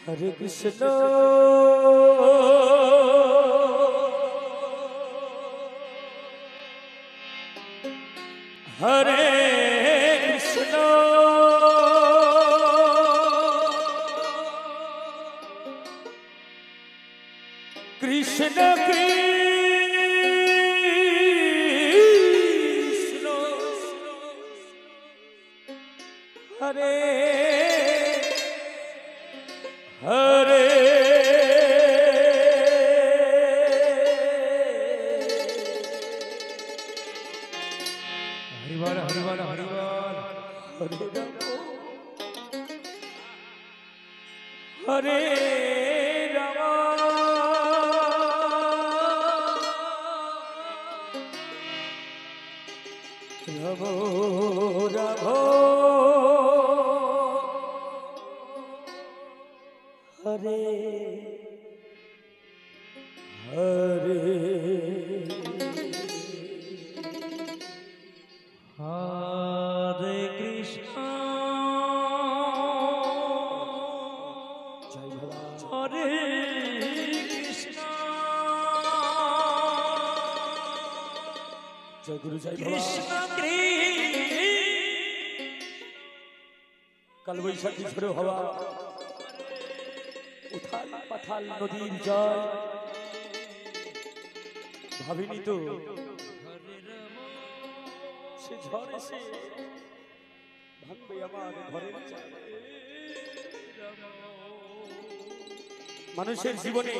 हरे कृष्ण हरे कृष्ण कृष्ण कृष्ण हरे हरे हरिवाल हरिवाल हरिवाल हरे हरे राम राम राम हरे हरे हरे कृष्ण जय भगवान हरे कृष्ण जय गुरु जय कृष्ण कल बैशाखी झोड़ो हवा उथाल पाथाल नदीर जय भाविनी तो से झड़े से भांगबे आमार घरेर चाल मानुषेर जीवने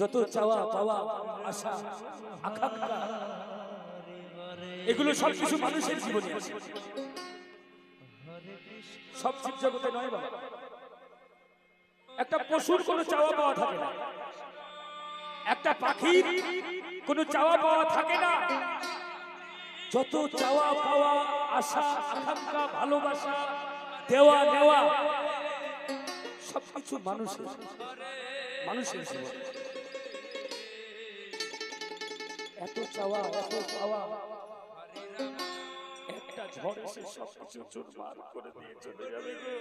যত চাওয়া পাওয়া আশা আকাঙ্ক্ষা এগুলো সব কিছু মানুষের জীবনে আছে সব জীব জগতে নয় বাবা একটা পশুর কোনো চাওয়া পাওয়া থাকে না একটা পাখির কোনো চাওয়া পাওয়া থাকে না যত চাওয়া পাওয়া আশা আকাঙ্ক্ষা ভালোবাসা দেওয়া নেওয়া সবকিছু মানুষের মানুষের জীবন এত চাওয়া এত পাওয়া একটা ঝড় এসে সবকিছু চুরমার করে দিয়ে চলে যাবে গো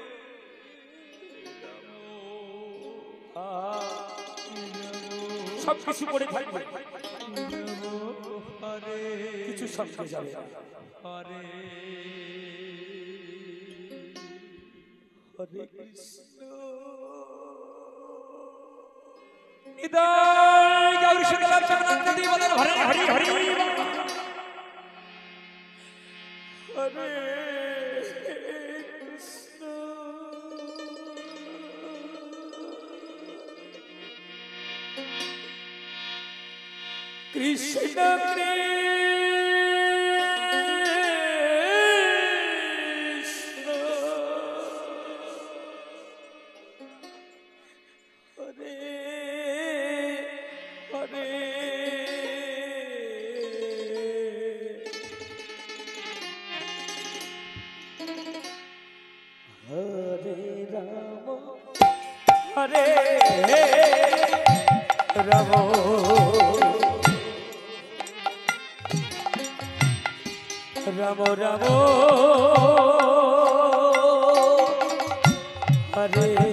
সবকিছু করে থাকবে কিছু সঙ্গে যাবে হরে হরে কৃষ্ণ ইদাই গৌর শীতলা চরণান্তি বলেন হরে হরি হরি হরে কৃষ্ণ কৃষ্ণ কৃষ্ণ হরে हरे हरे राम हरे राम राम राम हरे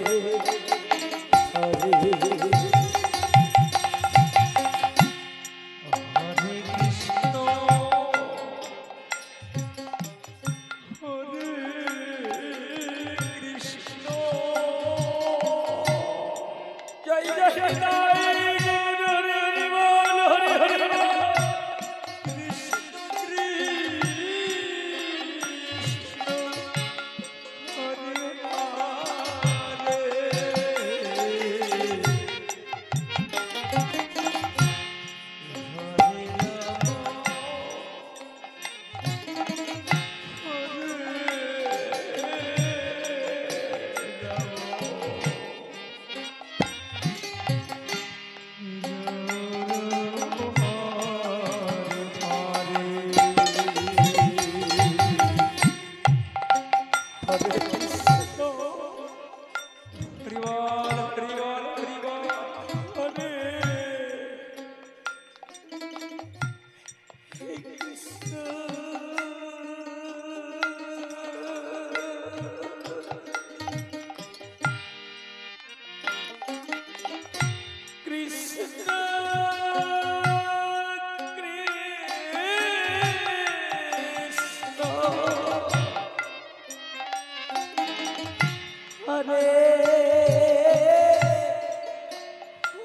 हरे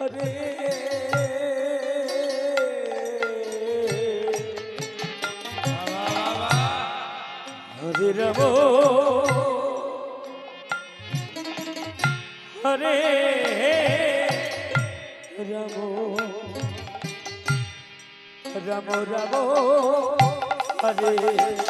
हरे हरे रमो हरे रमो रमो रमो हरे हरे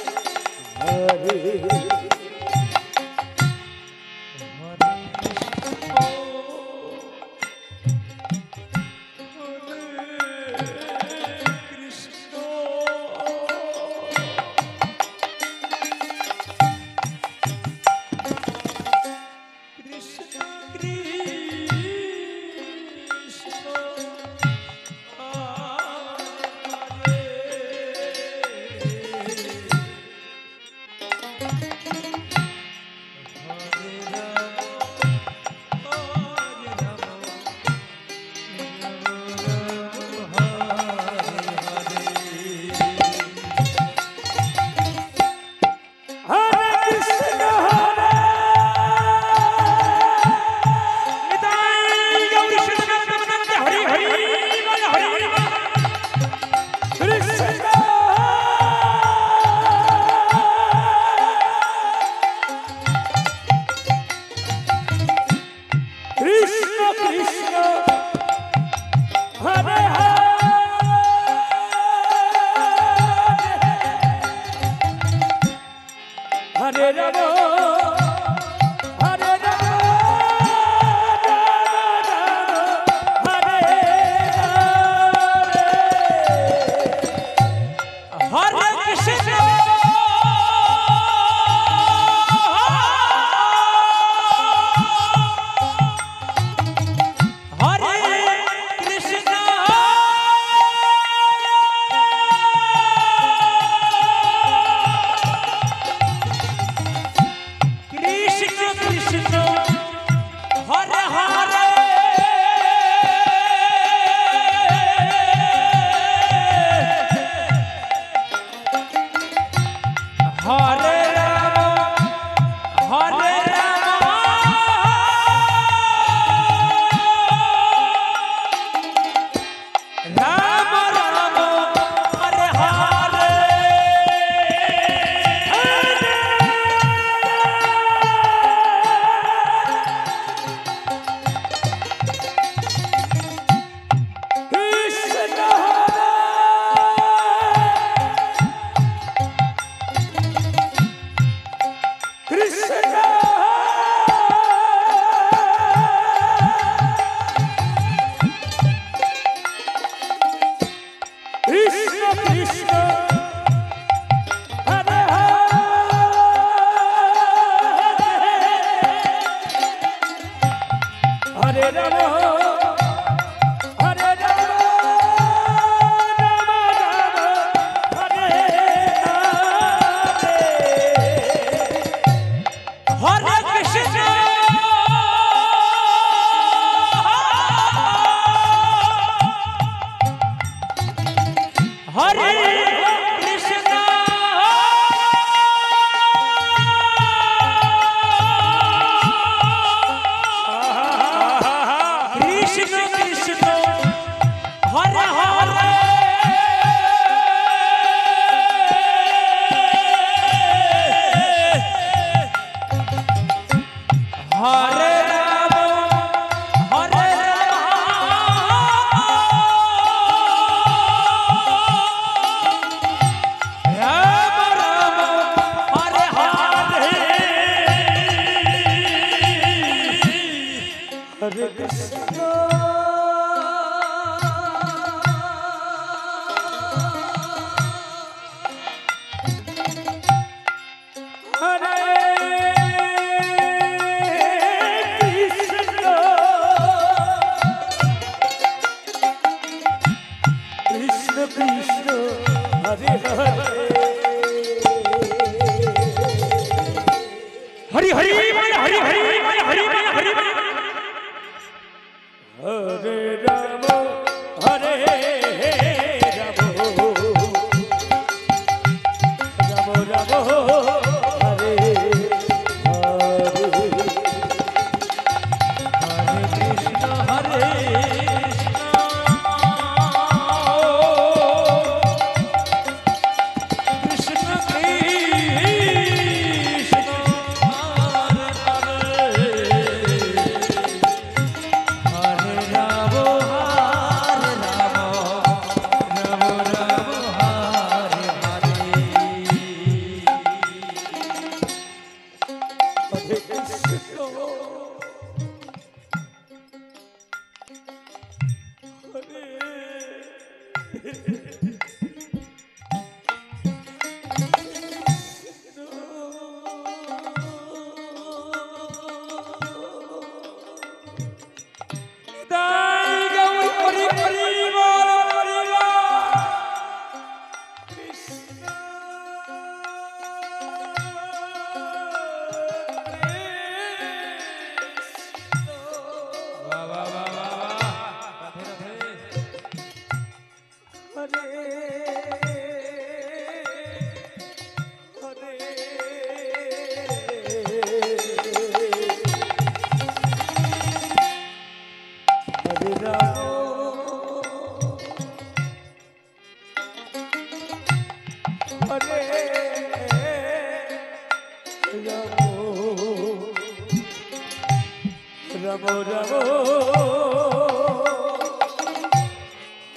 রাম রাম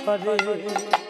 হরে হরে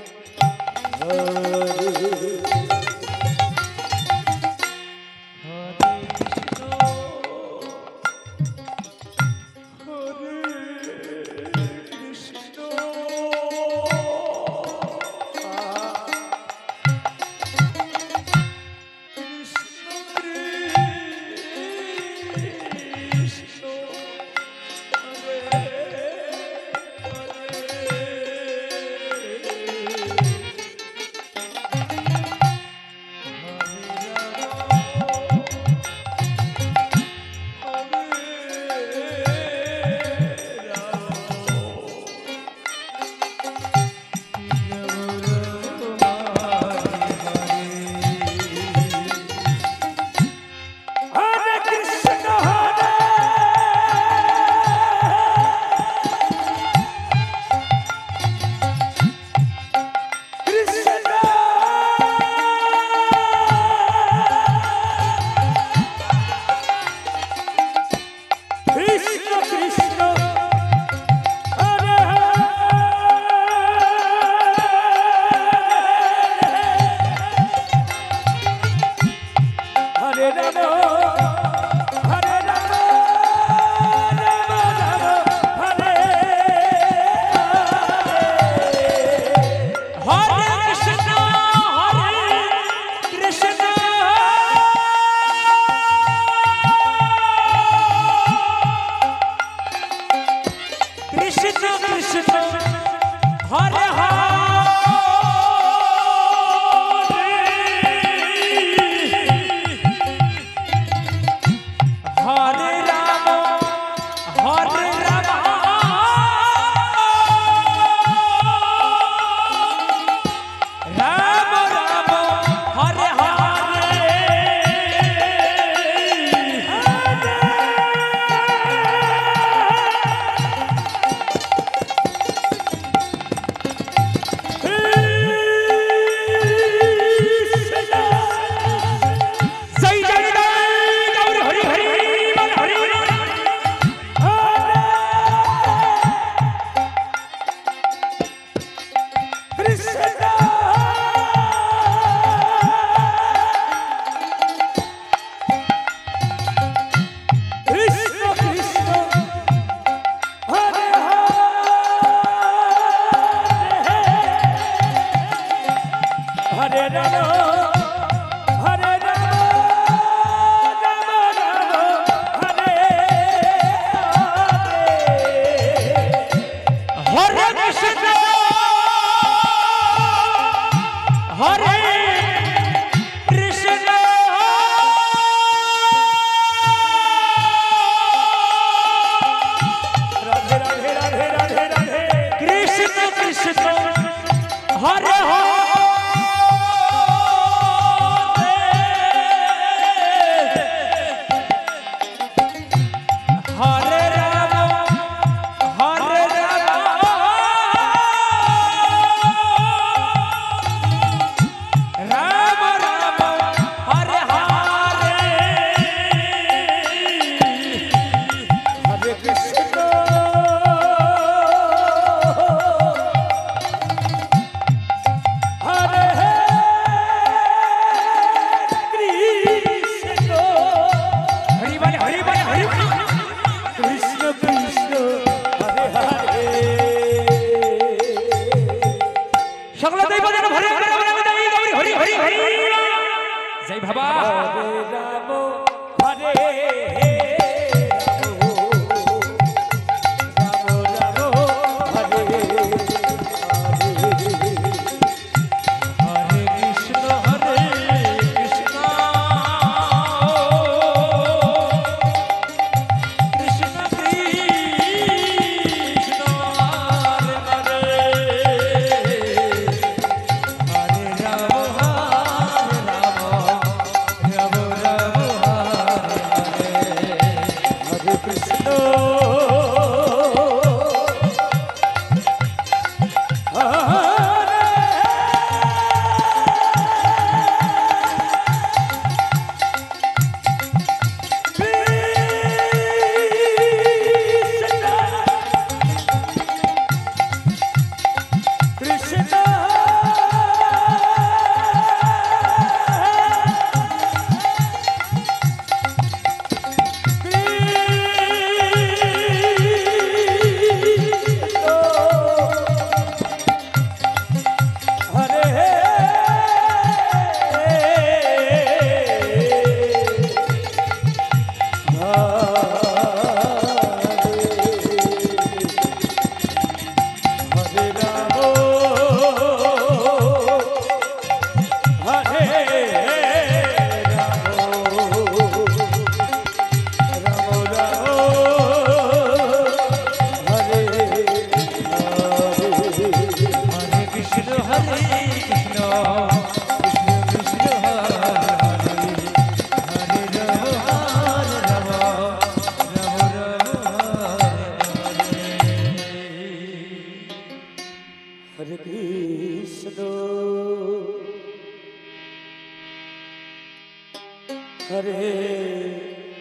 हरे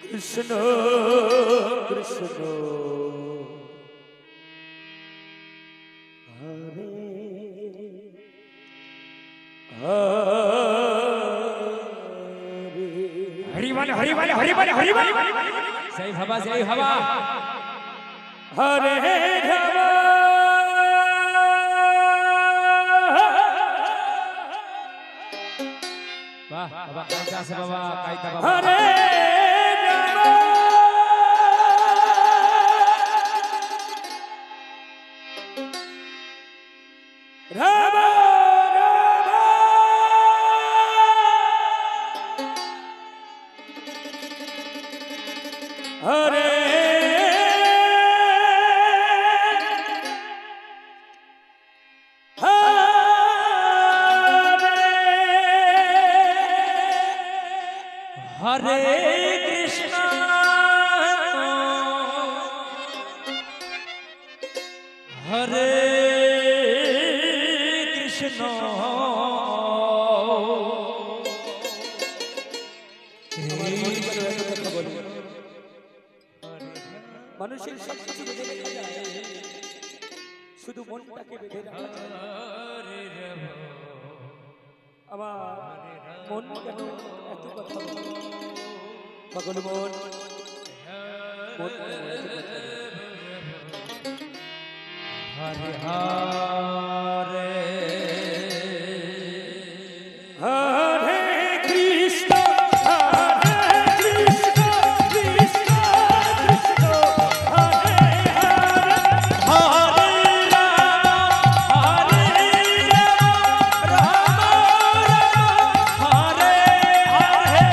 कृष्ण कृष्ण हरे हरिवन हरिवन हरिवन हरिवन सही हवा सही हवा हरे राम वाह हवा कैसा से बाबा कायता बाबा हरे राम राम हरे हरे कृष्ण हरे कृष्ण মানুষের সবকিছু বেঁধে রেখে যায় শুধু মনটাকে বেঁধে রাখা যায় আমার মন কেন এত কথা বলে পাগল মন মন কেন এত কথা বলে? हरे हरे हरे कृष्ण हरे कृष्ण कृष्ण कृष्ण हरे हरे हरे राम राम हरे हरे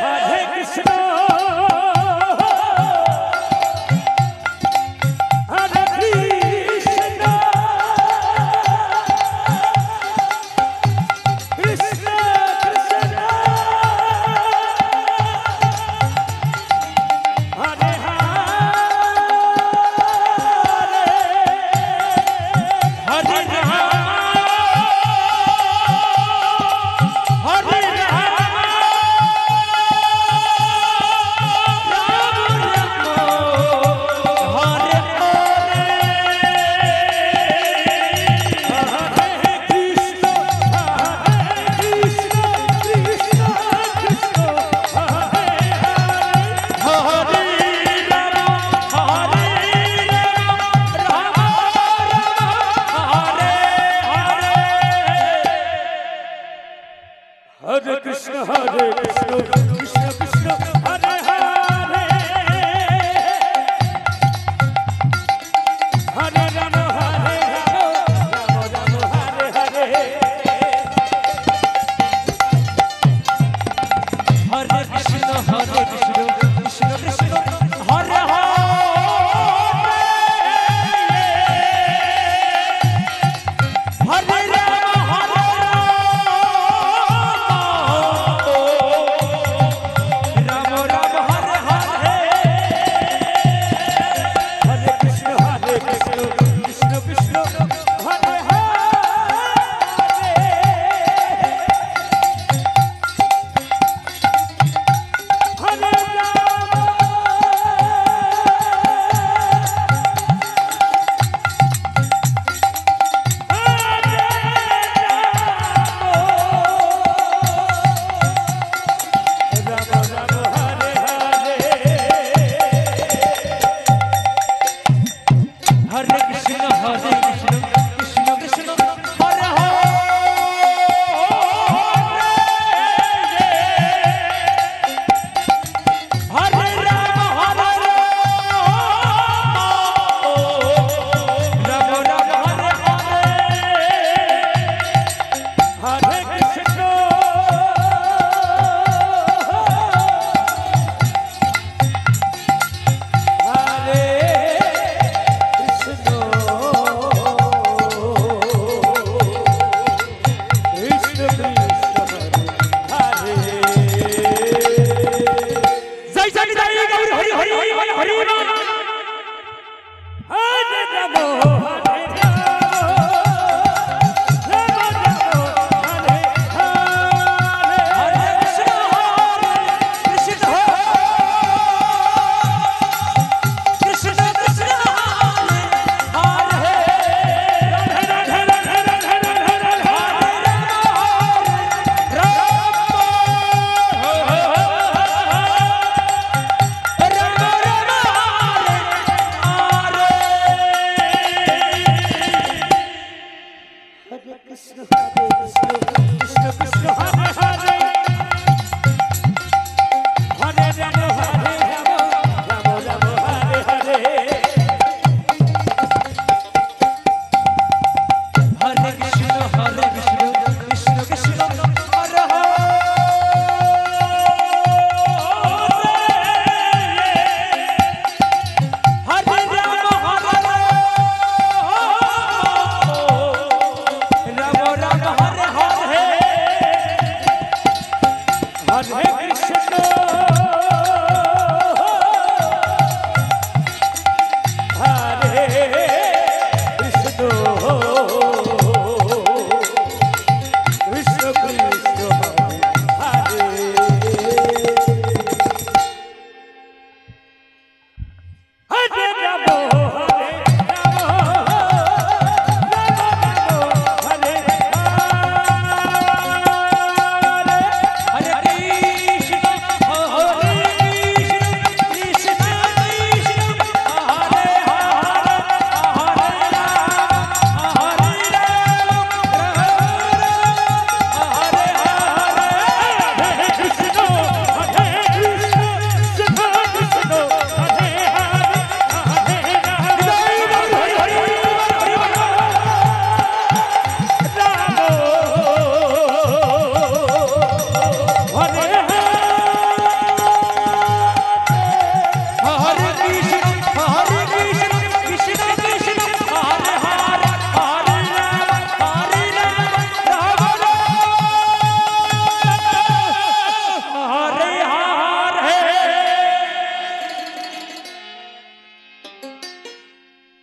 हरे कृष्ण हरे कृष्ण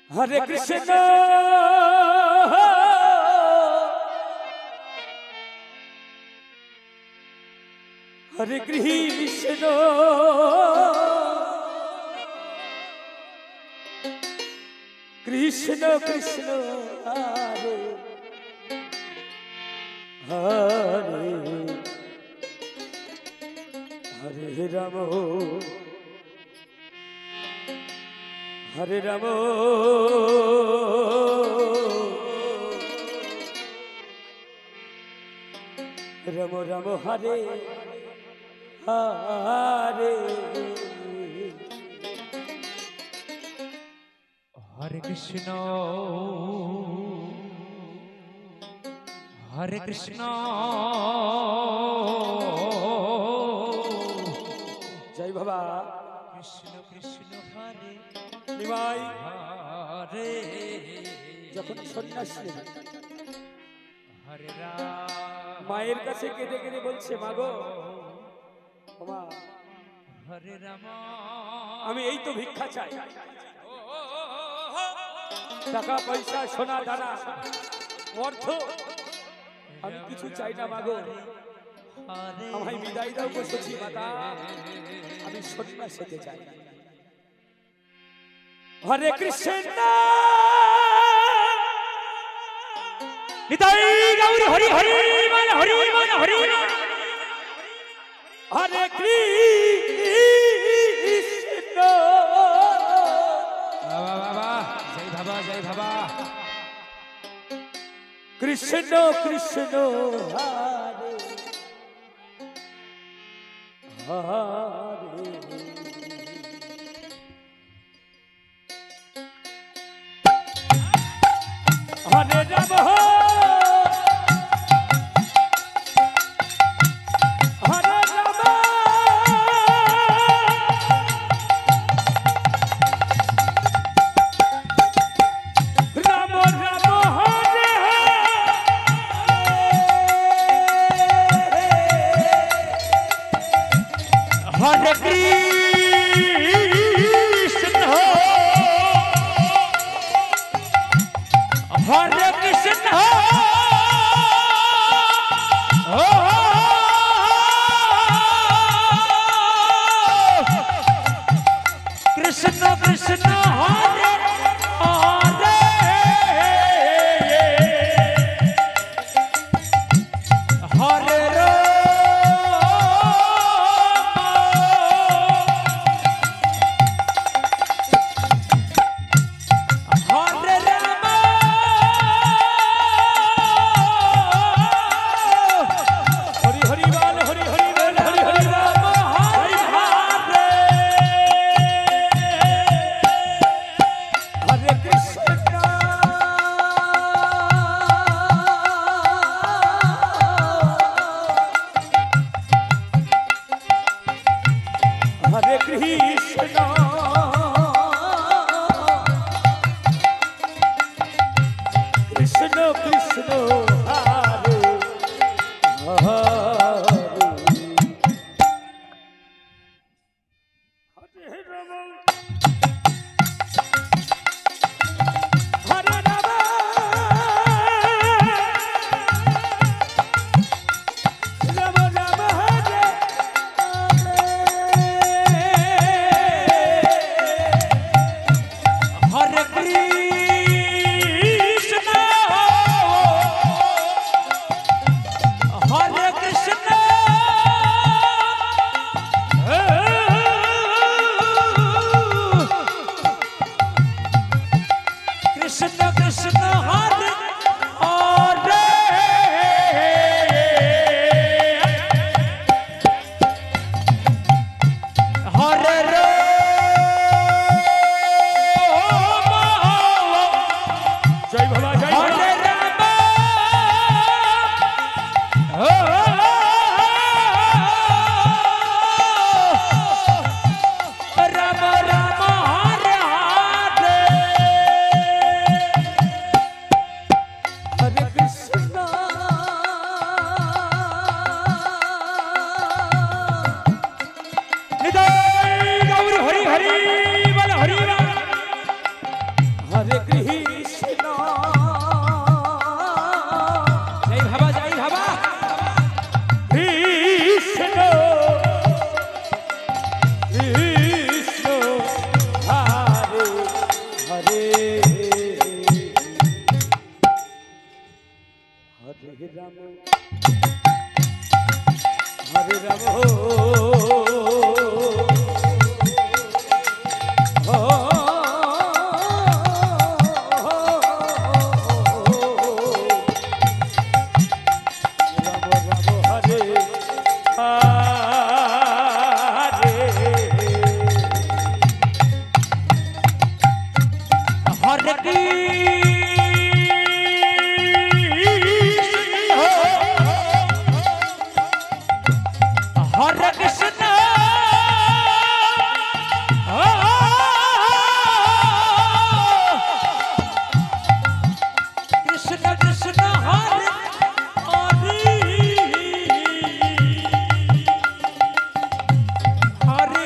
हरे कृष्ण हरे कृष्ण कृष्ण कृष्ण हरे हरे हरे राम हरे राम राम राम हरे हरे हरे कृष्ण हरे कृष्ण जय बाबा कृष्ण कृष्ण हरे निमाई हरे যখন সন্ন্যাসী हरे राम মায়ের কাছে কেঁদে কেঁদে বলছে মাগো বাবা हरे राम আমি এই তো ভিক্ষা চাই টাকা পয়সা সোনা দানা অর্থ আমি কিছু চাই না মাগো আমায় বিদায় দাও বসেছি মাতা আমি সন্ন্যাস হতে চাই হরে কৃষ্ণ নিতাই গৌরী হরি হরি মান হরি মান হরি হরে কৃষ্ণ বাবা জয় বাবা জয় বাবা কৃষ্ণ কৃষ্ণ হরে হরে हरे राम हरे राम राम राम हरे हरे कृष्ण हरे Krishna Krishna Krishna Hare Hare Hare Hare Krishna, Krishna Krishna, Hare Hare, Hare Rama, Hare Rama, Rama Rama, Hare हरे कृष्ण हरे कृष्ण कृष्ण कृष्ण हरे हरे हरे जय भला जय भला हरे राम राम हरे हरे Hare Krishna, निताई गौर हरि हरि बल हरि राम Hare Krishna, जय हवा Krishna, Krishna, Hare Hare, Hare Rama, Hare Rama, Hare Hare Krishna Krishna Krishna Hare Hare Hare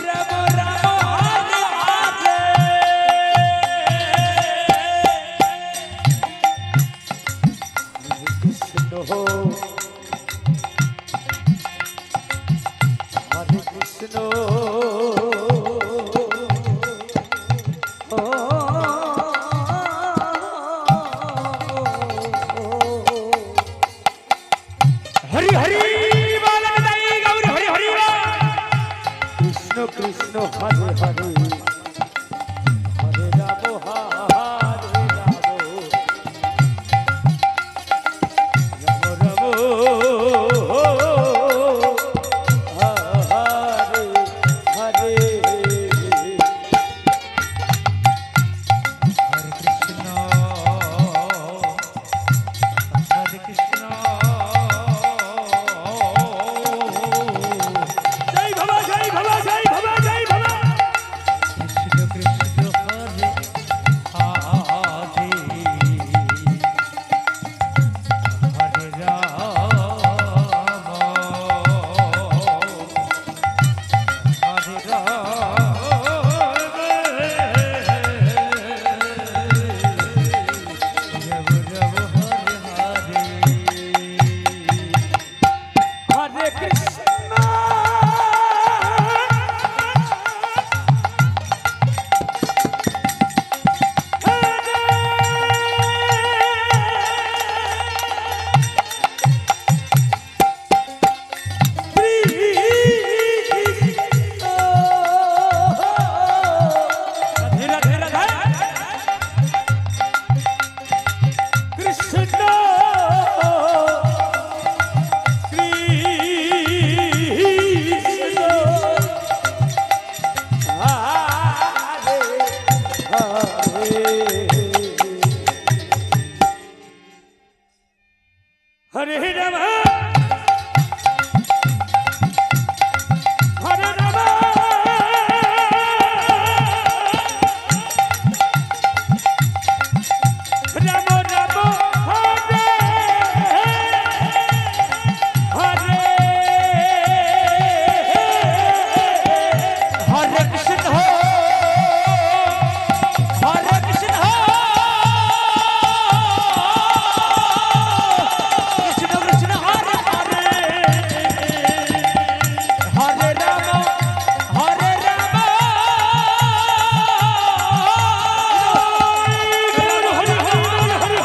Ram Ram Ram हरे Krishna, Hare Krishna, Hari Hari बाल निताई गौर Hari Hari Krishna Krishna, Hare Hare, Hare Rama, Hare Rama, Rama Rama, Hare हरे राम हरे राम राम राम हरे हरे हरे कृष्ण हो हरे कृष्ण हो कृष्ण कृष्ण हरे हरे हरे राम हरे राम हरे हरे हरे हरे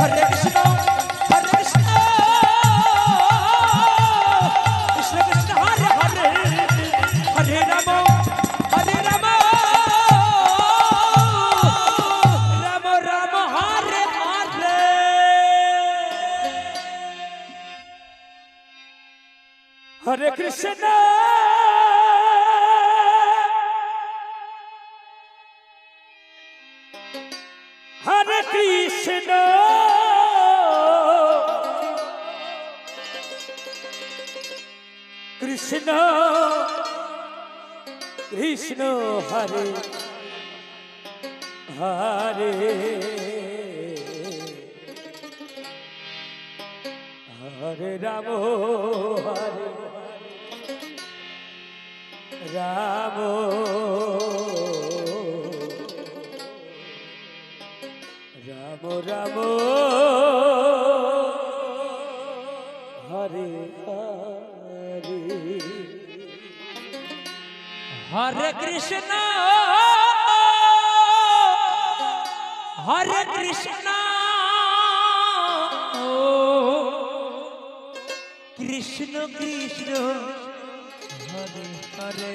हरे कृष्ण हरे कृष्ण कृष्ण कृष्ण हरे हरे हरे राम राम राम हरे हरे हरे कृष्ण हरे कृष्ण कृष्ण कृष्ण हरे हरे हरे राम हरे राम राम राम हरे हरे हरे कृष्ण हरे कृष्ण कृष्ण कृष्ण हरे हरे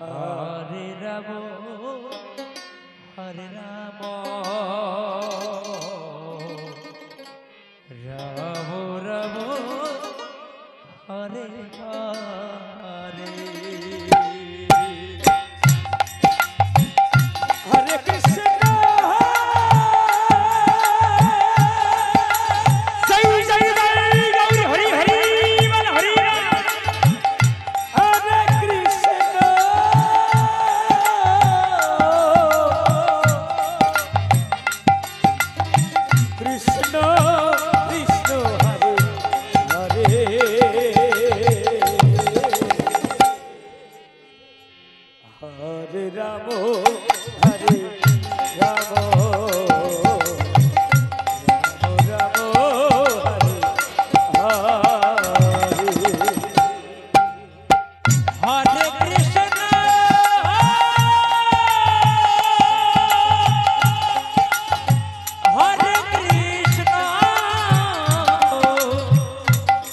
हरे राम हरे राम राम राम हरे हरे हरे कृष्ण जय जय जय गौरी हरि हरि मन हरि हरे कृष्ण कृष्ण कृष्ण हरे हरे हरे राम हरे राम राम हरे हरे कृष्ण हरे कृष्ण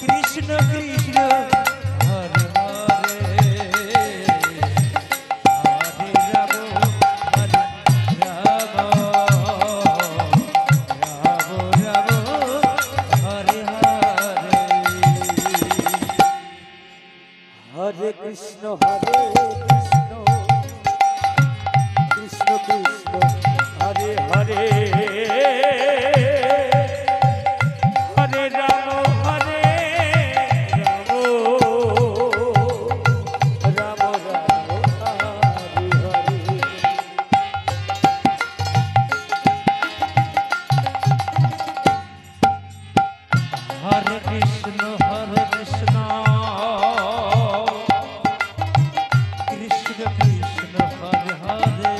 कृष्ण कृष्ण हरे हरे हरे राम राम हरे हरे हरे कृष्ण हरे कृष्ण कृष्ण कृष्ण हरे हरे हरे राम राम राम हरे हरे हरे कृष्ण कृष्ण कृष्ण हरे हरे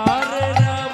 हरे राम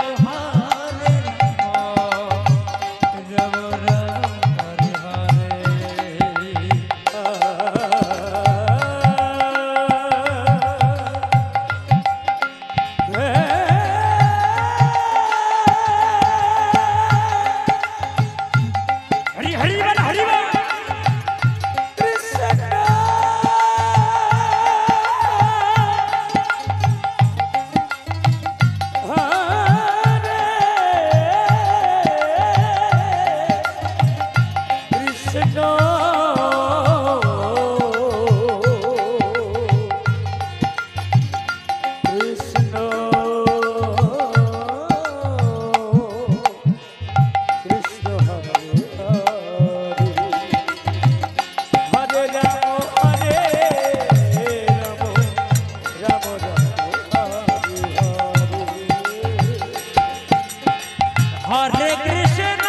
हरे कृष्ण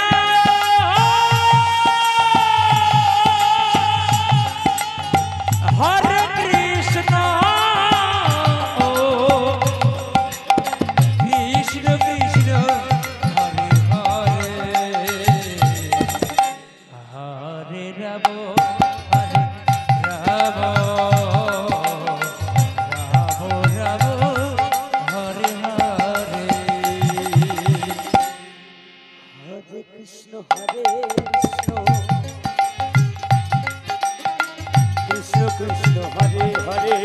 हरे कृष्ण कृष्ण कृष्ण हरे हरे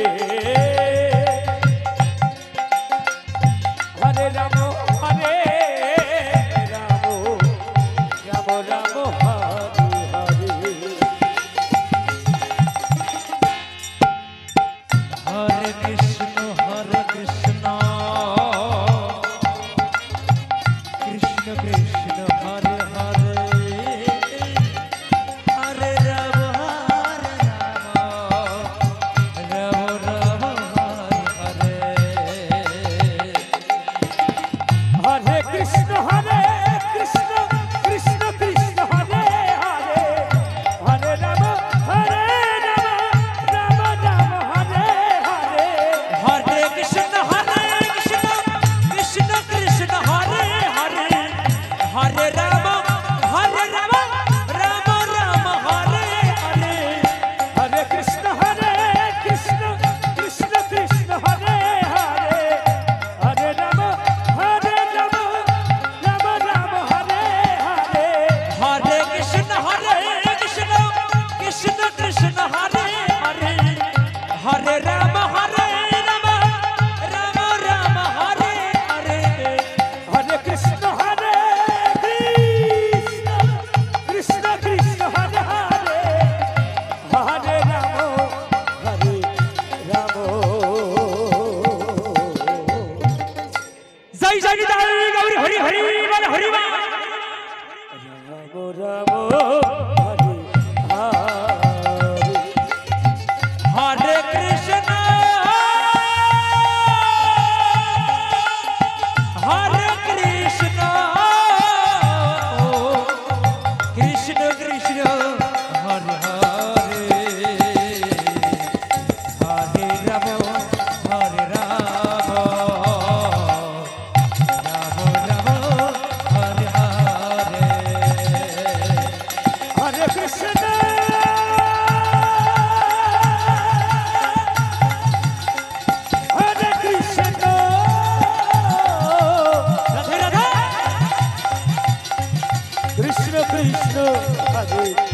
हरे राम हरे राम राम राम हरे हरे हरे कृष्ण कृष्ण कृष्ण हरे हरे हरे राम हरे राम राम राम हरे हरे हरे कृष्ण कृष्ण कृष्ण हरे हरे हरे राम राम राम हरे हरे हरे कृष्ण कृष्ण कृष्ण हरे हरे हरे राम राम राम हरे हरे हरे कृष्ण कृष्ण कृष्ण हरे हरे हरे राम राम राम हरे हरे हरे कृष्ण कृष्ण कृष्ण हरे हरे हरे राम राम राम हरे हरे हरे कृष्ण कृष्ण कृष्ण हरे हरे हरे राम राम राम हरे हरे हरे कृष्ण कृष्ण कृष्ण हरे हरे हरे राम जय जय निताई गौरी हरि हरि बोल हरि बोल राम हरे हरे हरे कृष्ण कृष्ण कृष्ण हरे हरे हरे राम राम राम हरे हरे हरे कृष्ण राधे राधे कृष्ण कृष्ण हरे हरे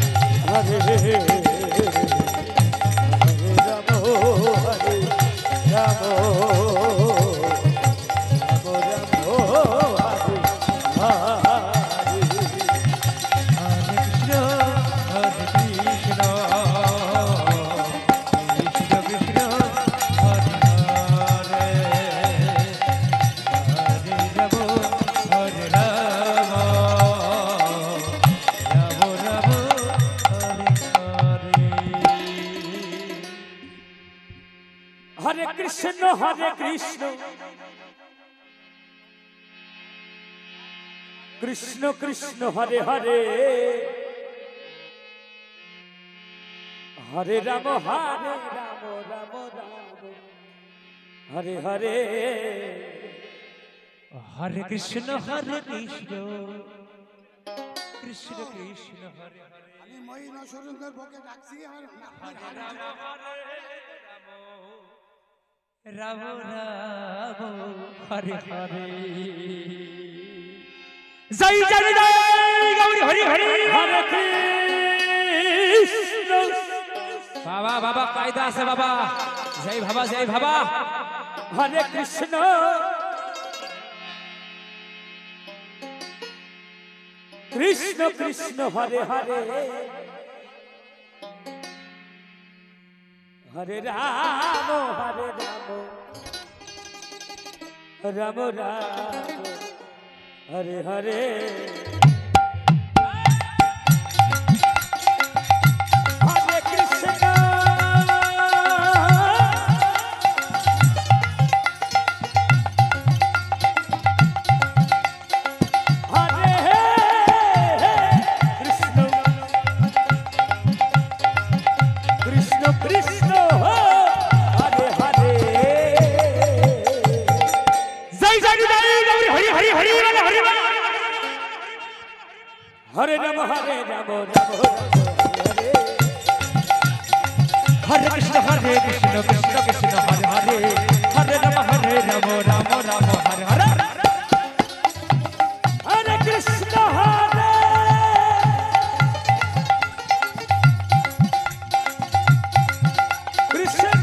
हरे राम हरे राम हरे कृष्ण कृष्ण कृष्ण हरे हरे हरे राम राम हरे हरे हरे कृष्ण कृष्ण कृष्ण कृष्ण हरे हरे আমি মই নসরুন্দর বকে ডাকছি আমার राम राम हरे हरे जय जय जय गौरी हरि हरि हरे कृष्ण बाबा बाबा कायदा से बाबा जय बाबा हरे कृष्ण कृष्ण कृष्ण हरे हरे हरे राम राम राम हरे हरे हरे कृष्ण हरे हरे राम हरे राम राम हरे कृष्ण कृष्ण कृष्ण हरे हरे हरे राम राम राम हरे हरे हरे कृष्ण हरे कृष्ण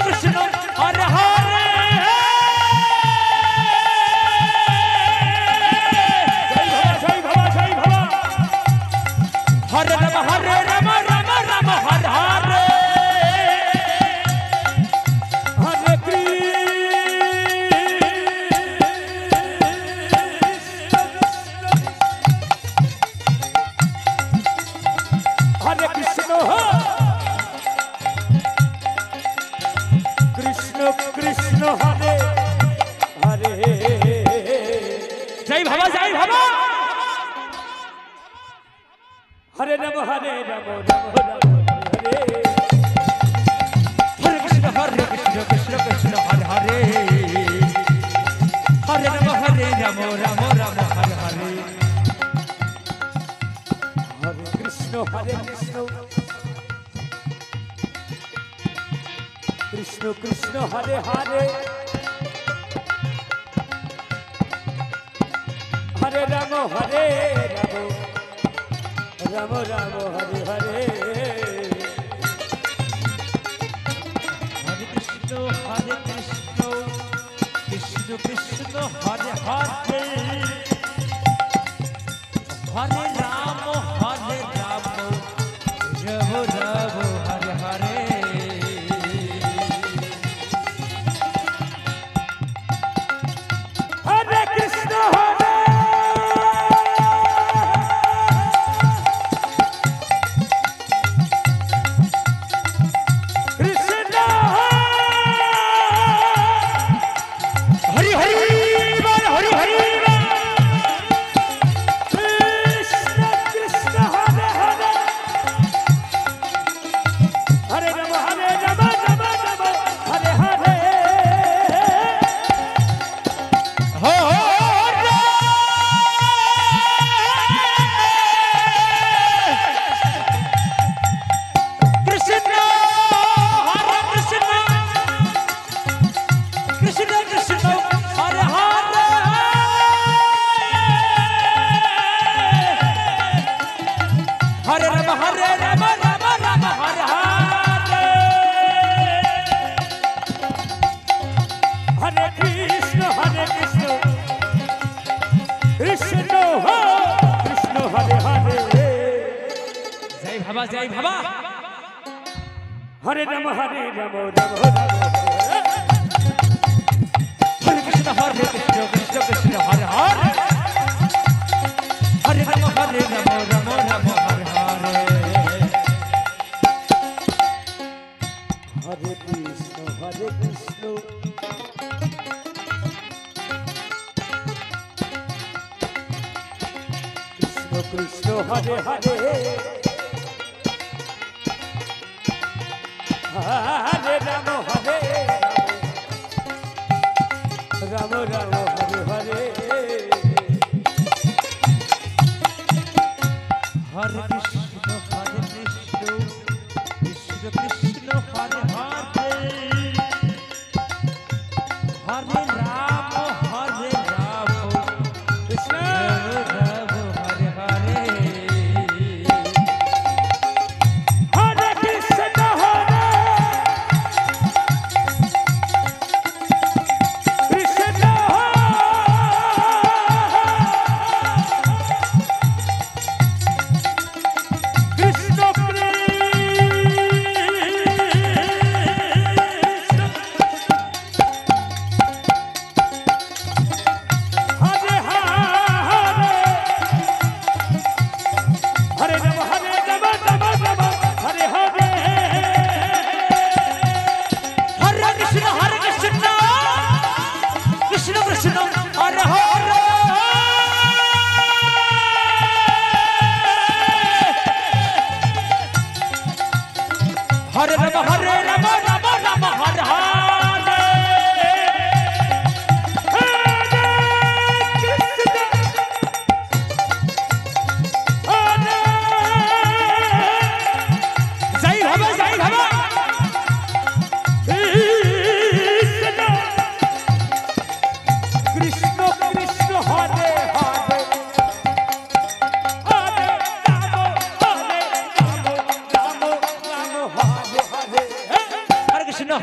कृष्ण हरे हरे राम हरे हरे हरे कृष्ण कृष्ण कृष्ण हरे हरे जय भवा जय भवा हरे राम हरे हरे कृष्ण कृष्ण हरे हरे जय भवा हरे राम हरे हरे हरे कृष्ण कृष्ण कृष्ण हरे हरे हरे राम हरे राम हरे हरे हरे कृष्ण कृष्ण कृष्ण हरे हरे हरे राम राम हरे हरे हरे कृष्ण कृष्ण कृष्ण हरे हरे हरे राम राम हरे हरे हरे कृष्ण हरि हरि बोल हरि हरि कृष्ण कृष्ण हरे हरे हरे राम हरे हरे हो कृष्ण हरे कृष्ण कृष्ण हरे हरे हरे राम हरे हरे कृष्ण कृष्ण हरे हरे जय भवा हरे राम हरे हरे कृष्ण कृष्ण हरे हरे हरे राम हरे हरे हरे हरे कृष्ण कृष्ण कृष्ण हरे हरे हरे राम हरे हरे कृष्ण कृष्ण कृष्ण हरे हरे हरे राम कृष्ण राम हरे हरे हरे कृष्ण कृष्ण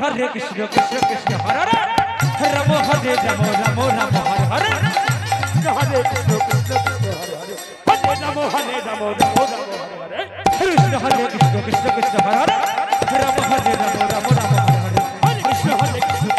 हरे कृष्ण कृष्ण कृष्ण हरे हरे राम हरे राम राम राम हरे हरे हरे कृष्ण कृष्ण कृष्ण हरे हरे हरे राम हरे राम राम राम हरे हरे कृष्ण हरे कृष्ण कृष्ण कृष्ण हरे हरे राम हरे राम राम राम हरे हरे हरे कृष्ण